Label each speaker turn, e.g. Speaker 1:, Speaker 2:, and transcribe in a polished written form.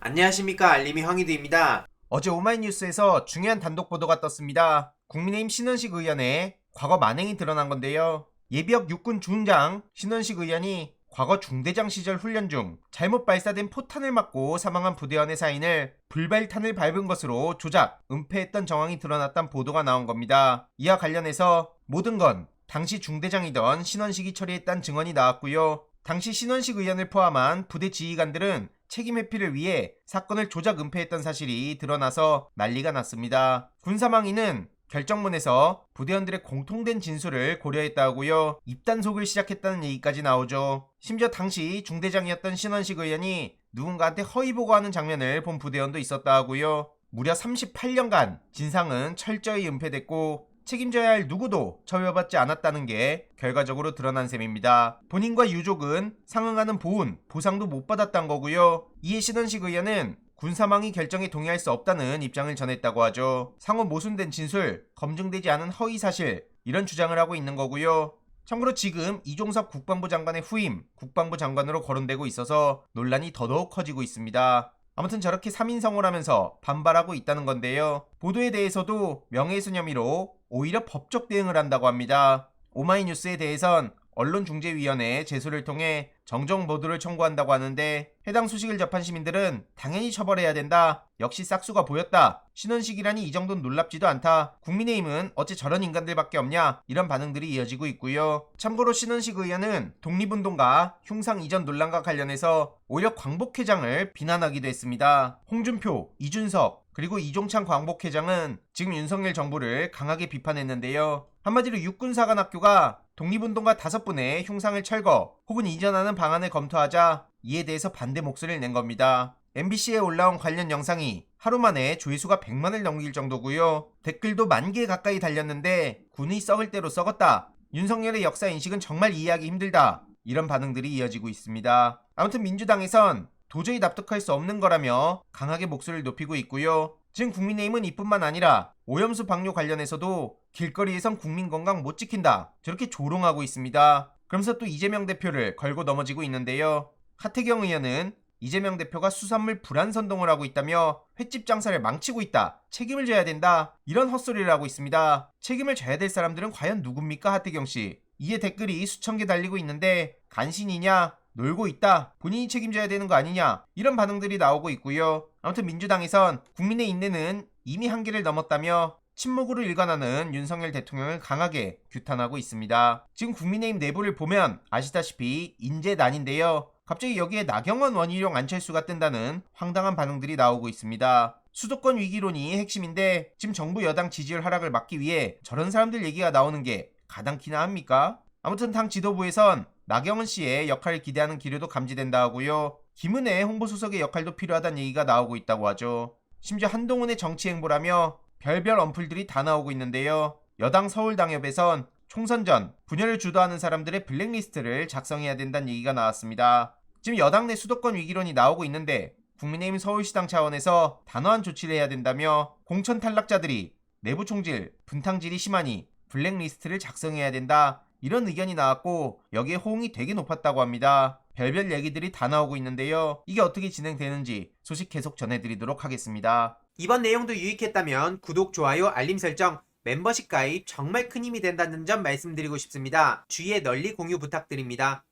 Speaker 1: 안녕하십니까, 알림이 황희두입니다.
Speaker 2: 어제 오마이뉴스에서 중요한 단독 보도가 떴습니다. 국민의힘 신원식 의원의 과거 만행이 드러난 건데요. 예비역 육군 중장 신원식 의원이 과거 중대장 시절 훈련 중 잘못 발사된 포탄을 맞고 사망한 부대원의 사인을 불발탄을 밟은 것으로 조작, 은폐했던 정황이 드러났다는 보도가 나온 겁니다. 이와 관련해서 모든 건 당시 중대장이던 신원식이 처리했다는 증언이 나왔고요. 당시 신원식 의원을 포함한 부대 지휘관들은 책임 회피를 위해 사건을 조작 은폐했던 사실이 드러나서 난리가 났습니다. 군사망인은 결정문에서 부대원들의 공통된 진술을 고려했다고요. 입단속을 시작했다는 얘기까지 나오죠. 심지어 당시 중대장이었던 신원식 의원이 누군가한테 허위 보고하는 장면을 본 부대원도 있었다 하고요. 무려 38년간 진상은 철저히 은폐됐고 책임져야 할 누구도 처벌받지 않았다는 게 결과적으로 드러난 셈입니다. 본인과 유족은 상응하는 보훈, 보상도 못 받았다는 거고요. 이에 신원식 의원은 군사망이 결정에 동의할 수 없다는 입장을 전했다고 하죠. 상호 모순된 진술, 검증되지 않은 허위 사실, 이런 주장을 하고 있는 거고요. 참고로 지금 이종섭 국방부 장관의 후임 국방부 장관으로 거론되고 있어서 논란이 더더욱 커지고 있습니다. 아무튼 저렇게 3인성을 하면서 반발하고 있다는 건데요. 보도에 대해서도 명예훼손 혐의로 오히려 법적 대응을 한다고 합니다. 오마이뉴스에 대해선 언론중재위원회 제소를 통해 정정 보도를 청구한다고 하는데 해당 소식을 접한 시민들은 당연히 처벌해야 된다. 역시 싹수가 보였다. 신원식이라니 이 정도는 놀랍지도 않다. 국민의힘은 어째 저런 인간들밖에 없냐. 이런 반응들이 이어지고 있고요. 참고로 신원식 의원은 독립운동가 흉상 이전 논란과 관련해서 오히려 광복회장을 비난하기도 했습니다. 홍준표, 이준석 그리고 이종찬 광복회장은 지금 윤석열 정부를 강하게 비판했는데요. 한마디로 육군사관학교가 독립운동가 5분의 흉상을 철거 혹은 이전하는 방안을 검토하자 이에 대해서 반대 목소리를 낸 겁니다. MBC에 올라온 관련 영상이 하루 만에 조회수가 100만을 넘길 정도고요. 댓글도 10,000개 가까이 달렸는데 군이 썩을 대로 썩었다. 윤석열의 역사 인식은 정말 이해하기 힘들다. 이런 반응들이 이어지고 있습니다. 아무튼 민주당에선 도저히 납득할 수 없는 거라며 강하게 목소리를 높이고 있고요. 지금 국민의힘은 이뿐만 아니라 오염수 방류 관련해서도 길거리에선 국민 건강 못 지킨다. 저렇게 조롱하고 있습니다. 그러면서 또 이재명 대표를 걸고 넘어지고 있는데요. 하태경 의원은 이재명 대표가 수산물 불안 선동을 하고 있다며 횟집 장사를 망치고 있다. 책임을 져야 된다. 이런 헛소리를 하고 있습니다. 책임을 져야 될 사람들은 과연 누굽니까, 하태경 씨? 이에 댓글이 수천 개 달리고 있는데 간신이냐? 놀고 있다. 본인이 책임져야 되는 거 아니냐. 이런 반응들이 나오고 있고요. 아무튼 민주당에선 국민의 인내는 이미 한계를 넘었다며 침묵으로 일관하는 윤석열 대통령을 강하게 규탄하고 있습니다. 지금 국민의힘 내부를 보면 아시다시피 인재난인데요. 갑자기 여기에 나경원, 원희룡, 안철수가 뜬다는 황당한 반응들이 나오고 있습니다. 수도권 위기론이 핵심인데 지금 정부 여당 지지율 하락을 막기 위해 저런 사람들 얘기가 나오는 게 가당키나 합니까? 아무튼 당 지도부에선 나경원 씨의 역할을 기대하는 기류도 감지된다 하고요. 김은혜 홍보수석의 역할도 필요하다는 얘기가 나오고 있다고 하죠. 심지어 한동훈의 정치 행보라며 별별 언플들이 다 나오고 있는데요. 여당 서울당협에선 총선 전 분열을 주도하는 사람들의 블랙리스트를 작성해야 된다는 얘기가 나왔습니다. 지금 여당 내 수도권 위기론이 나오고 있는데 국민의힘 서울시당 차원에서 단호한 조치를 해야 된다며 공천 탈락자들이 내부 총질, 분탕질이 심하니 블랙리스트를 작성해야 된다. 이런 의견이 나왔고 여기에 호응이 되게 높았다고 합니다. 별별 얘기들이 다 나오고 있는데요. 이게 어떻게 진행되는지 소식 계속 전해드리도록 하겠습니다.
Speaker 1: 이번 내용도 유익했다면 구독, 좋아요, 알림 설정, 멤버십 가입 정말 큰 힘이 된다는 점 말씀드리고 싶습니다. 주위에 널리 공유 부탁드립니다.